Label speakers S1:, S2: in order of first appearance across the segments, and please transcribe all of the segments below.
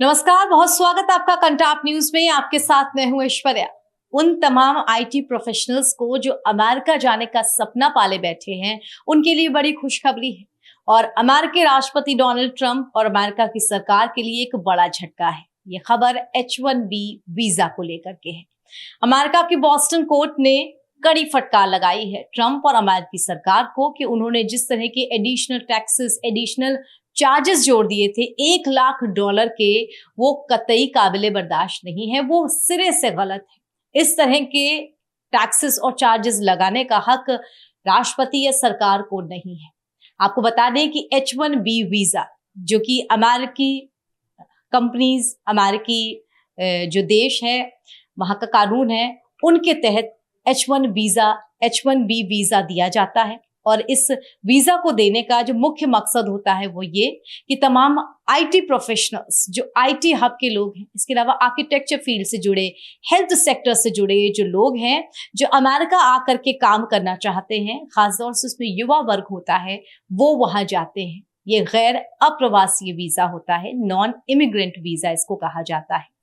S1: नमस्कार, बहुत स्वागत है आपका कंटाप न्यूज में। आपके साथ मैं हूं ऐश्वर्या। उन तमाम आईटी प्रोफेशनल्स को जो अमेरिका जाने का सपना पाले बैठे हैं, उनके लिए बड़ी खुशखबरी है। और अमेरिकी राष्ट्रपति डोनाल्ड ट्रंप और अमेरिका की सरकार के लिए एक बड़ा झटका है। ये खबर H-1B वीजा को लेकर के है। अमेरिका की बॉस्टन कोर्ट ने कड़ी फटकार लगाई है ट्रंप और अमेरिकी सरकार को कि उन्होंने जिस तरह के एडिशनल टैक्सेस, एडिशनल चार्जेस जोड़ दिए थे $1 लाख के, वो कतई काबिले बर्दाश्त नहीं है, वो सिरे से गलत है। इस तरह के टैक्सेस और चार्जेस लगाने का हक राष्ट्रपति या सरकार को नहीं है। आपको बता दें कि H-1B वीजा, जो कि अमेरिकी कंपनीज, अमेरिकी जो देश है, वहां का कानून है, उनके तहत H-1B वीजा दिया जाता है। और इस वीजा को देने का जो मुख्य मकसद होता है वो ये कि तमाम आईटी प्रोफेशनल्स, जो आईटी हब के लोग हैं, इसके अलावा आर्किटेक्चर फील्ड से जुड़े, हेल्थ सेक्टर से जुड़े जो लोग हैं, जो अमेरिका आकर के काम करना चाहते हैं, खासतौर से उसमें युवा वर्ग होता है, वो वहां जाते हैं। ये गैर अप्रवासी वीजा होता है, नॉन इमिग्रेंट वीजा इसको कहा जाता है।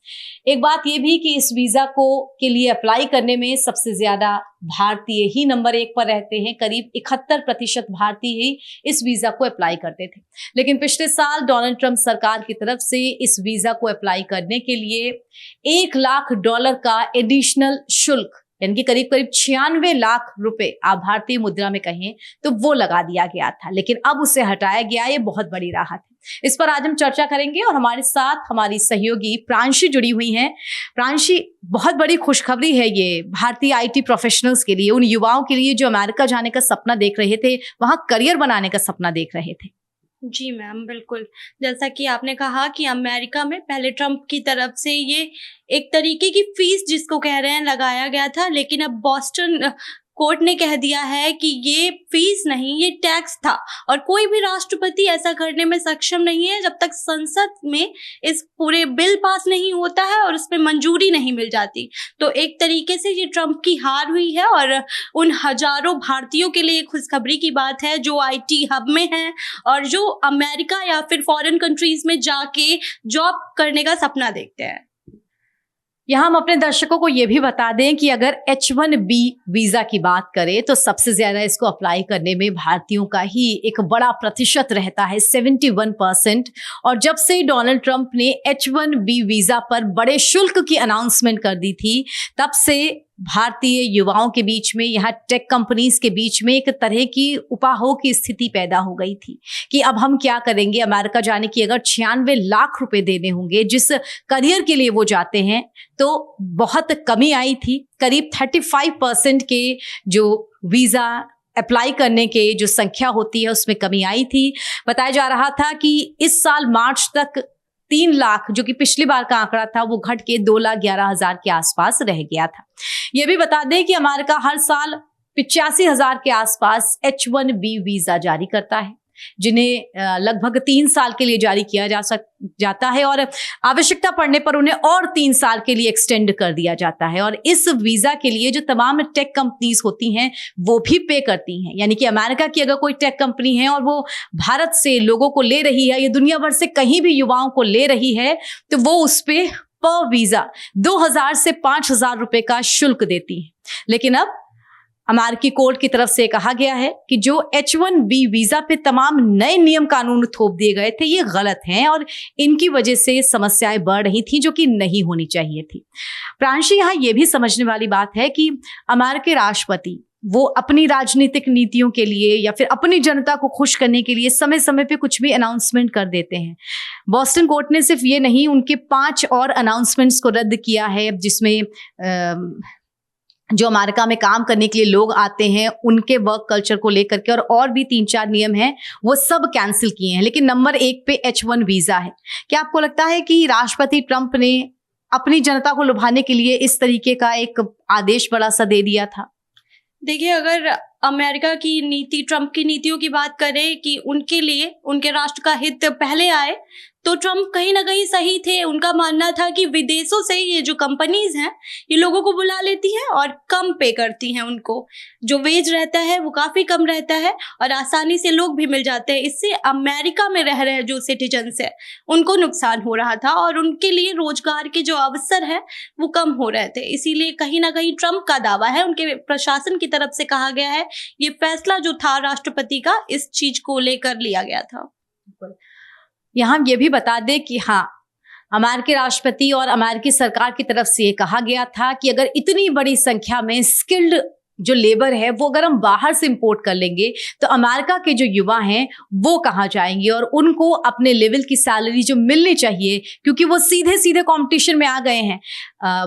S1: एक बात यह भी कि इस वीजा के लिए अप्लाई करने में सबसे ज्यादा भारतीय ही नंबर 1 पर रहते हैं। करीब 71% भारतीय ही इस वीजा को अप्लाई करते थे। लेकिन पिछले साल डोनाल्ड ट्रंप सरकार की तरफ से इस वीजा को अप्लाई करने के लिए $1 लाख का एडिशनल शुल्क, यानी कि करीब 96 लाख रुपए, आप भारतीय मुद्रा में कहें तो वो लगा दिया गया था। लेकिन अब उसे हटाया गया। ये बहुत बड़ी राहत है। इस पर आज हम चर्चा करेंगे और हमारे साथ हमारी सहयोगी प्रांशी जुड़ी हुई हैं। प्रांशी, बहुत बड़ी खुशखबरी है ये भारतीय आईटी प्रोफेशनल्स के लिए, उन युवाओं के लिए जो अमेरिका जाने का सपना देख रहे थे, वहां करियर बनाने का सपना देख रहे थे।
S2: जी मैम, बिल्कुल। जैसा कि आपने कहा कि अमेरिका में पहले ट्रंप की तरफ से ये एक तरीके की फीस, जिसको कह रहे हैं, लगाया गया था, लेकिन अब बॉस्टन कोर्ट ने कह दिया है कि ये फीस नहीं, ये टैक्स था। और कोई भी राष्ट्रपति ऐसा करने में सक्षम नहीं है जब तक संसद में इस पूरे बिल पास नहीं होता है और उस पर मंजूरी नहीं मिल जाती। तो एक तरीके से ये ट्रंप की हार हुई है और उन हजारों भारतीयों के लिए खुशखबरी की बात है जो आईटी हब में हैं और जो अमेरिका या फिर फॉरेन कंट्रीज में जाके जॉब करने का सपना देखते हैं।
S1: यहाँ हम अपने दर्शकों को ये भी बता दें कि अगर H-1B वीजा की बात करें तो सबसे ज्यादा इसको अप्लाई करने में भारतीयों का ही एक बड़ा प्रतिशत रहता है, 71%। और जब से डोनाल्ड ट्रंप ने H-1B वीजा पर बड़े शुल्क की अनाउंसमेंट कर दी थी, तब से भारतीय युवाओं के बीच में, यहाँ टेक कंपनीज के बीच में एक तरह की उपाहो की स्थिति पैदा हो गई थी कि अब हम क्या करेंगे। अमेरिका जाने की अगर 96 लाख रुपए देने होंगे जिस करियर के लिए वो जाते हैं, तो बहुत कमी आई थी। करीब 35% के जो वीजा अप्लाई करने के जो संख्या होती है उसमें कमी आई थी। बताया जा रहा था कि इस साल मार्च तक 3 लाख, जो कि पिछली बार का आंकड़ा था, वो घट के 2,11,000 के आसपास रह गया था। यह भी बता दें कि अमेरिका हर साल 85,000 के आसपास H-1B वीजा जारी करता है, जिन्हें लगभग 3 साल के लिए जारी किया जाता है और आवश्यकता पड़ने पर उन्हें और 3 साल के लिए एक्सटेंड कर दिया जाता है। और इस वीजा के लिए जो तमाम टेक कंपनीज होती हैं वो भी पे करती हैं। यानी कि अमेरिका की अगर कोई टेक कंपनी है और वो भारत से लोगों को ले रही है या दुनिया भर से कहीं भी युवाओं को ले रही है, तो वो उस पे पर वीजा 2,000 से 5,000 रुपए का शुल्क देती है। लेकिन अब अमेरिकी कोर्ट की तरफ से कहा गया है कि जो H-1B वीजा पे तमाम नए नियम कानून थोप दिए गए थे, ये गलत हैं और इनकी वजह से समस्याएं बढ़ रही थी, जो कि नहीं होनी चाहिए थी। प्रांशी, यहाँ ये भी समझने वाली बात है कि अमेरिकी राष्ट्रपति वो अपनी राजनीतिक नीतियों के लिए या फिर अपनी जनता को खुश करने के लिए समय समय पे कुछ भी अनाउंसमेंट कर देते हैं। बॉस्टन कोर्ट ने सिर्फ ये नहीं, उनके 5 और अनाउंसमेंट्स को रद्द किया है, जिसमें जो अमेरिका में काम करने के लिए लोग आते हैं उनके वर्क कल्चर को लेकर के और भी 3-4 नियम हैं, वो सब कैंसिल किए हैं। लेकिन नंबर 1 पे H-1 वीजा है। क्या आपको लगता है कि राष्ट्रपति ट्रंप ने अपनी जनता को लुभाने के लिए इस तरीके का एक आदेश बड़ा सा दे दिया था?
S2: देखिए, अगर अमेरिका की नीति, ट्रंप की नीतियों की बात करें कि उनके लिए उनके राष्ट्र का हित पहले आए, तो ट्रम्प कहीं ना कहीं सही थे। उनका मानना था कि विदेशों से ये जो कंपनीज हैं ये लोगों को बुला लेती हैं और कम पे करती हैं, उनको जो वेज रहता है वो काफ़ी कम रहता है और आसानी से लोग भी मिल जाते हैं। इससे अमेरिका में रह रहे जो सिटीजन्स है उनको नुकसान हो रहा था और उनके लिए रोजगार के जो अवसर है वो कम हो रहे थे। इसीलिए कहीं ना कहीं ट्रम्प का दावा है, उनके प्रशासन की तरफ से कहा गया है, ये फैसला जो था राष्ट्रपति का इस चीज को लेकर लिया गया था।
S1: यहाँ हम ये भी बता दें कि हाँ, अमेरिकी राष्ट्रपति और अमेरिकी सरकार की तरफ से ये कहा गया था कि अगर इतनी बड़ी संख्या में स्किल्ड जो लेबर है वो अगर हम बाहर से इंपोर्ट कर लेंगे तो अमेरिका के जो युवा हैं वो कहाँ जाएंगे और उनको अपने लेवल की सैलरी जो मिलनी चाहिए, क्योंकि वो सीधे सीधे कंपटीशन में आ गए हैं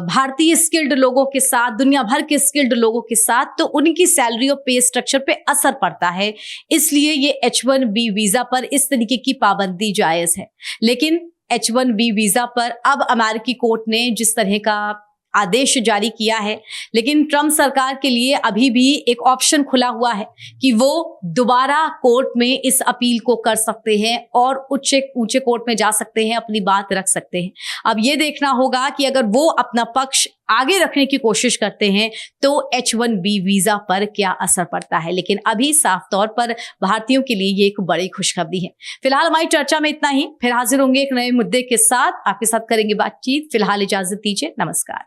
S1: भारतीय स्किल्ड लोगों के साथ, दुनिया भर के स्किल्ड लोगों के साथ, तो उनकी सैलरी और पे स्ट्रक्चर पे असर पड़ता है। इसलिए ये H1B वीजा पर इस तरीके की पाबंदी जायज है। लेकिन H1B वीजा पर अब अमेरिकी कोर्ट ने जिस तरह का आदेश जारी किया है, लेकिन ट्रम्प सरकार के लिए अभी भी एक ऑप्शन खुला हुआ है कि वो दोबारा कोर्ट में इस अपील को कर सकते हैं और ऊंचे कोर्ट में जा सकते हैं, अपनी बात रख सकते हैं। अब ये देखना होगा कि अगर वो अपना पक्ष आगे रखने की कोशिश करते हैं तो H1B वीजा पर क्या असर पड़ता है। लेकिन अभी साफ तौर पर भारतीयों के लिए ये एक बड़ी खुशखबरी है। फिलहाल हमारी चर्चा में इतना ही, फिर हाजिर होंगे एक नए मुद्दे के साथ, आपके साथ करेंगे बातचीत। फिलहाल इजाजत दीजिए, नमस्कार।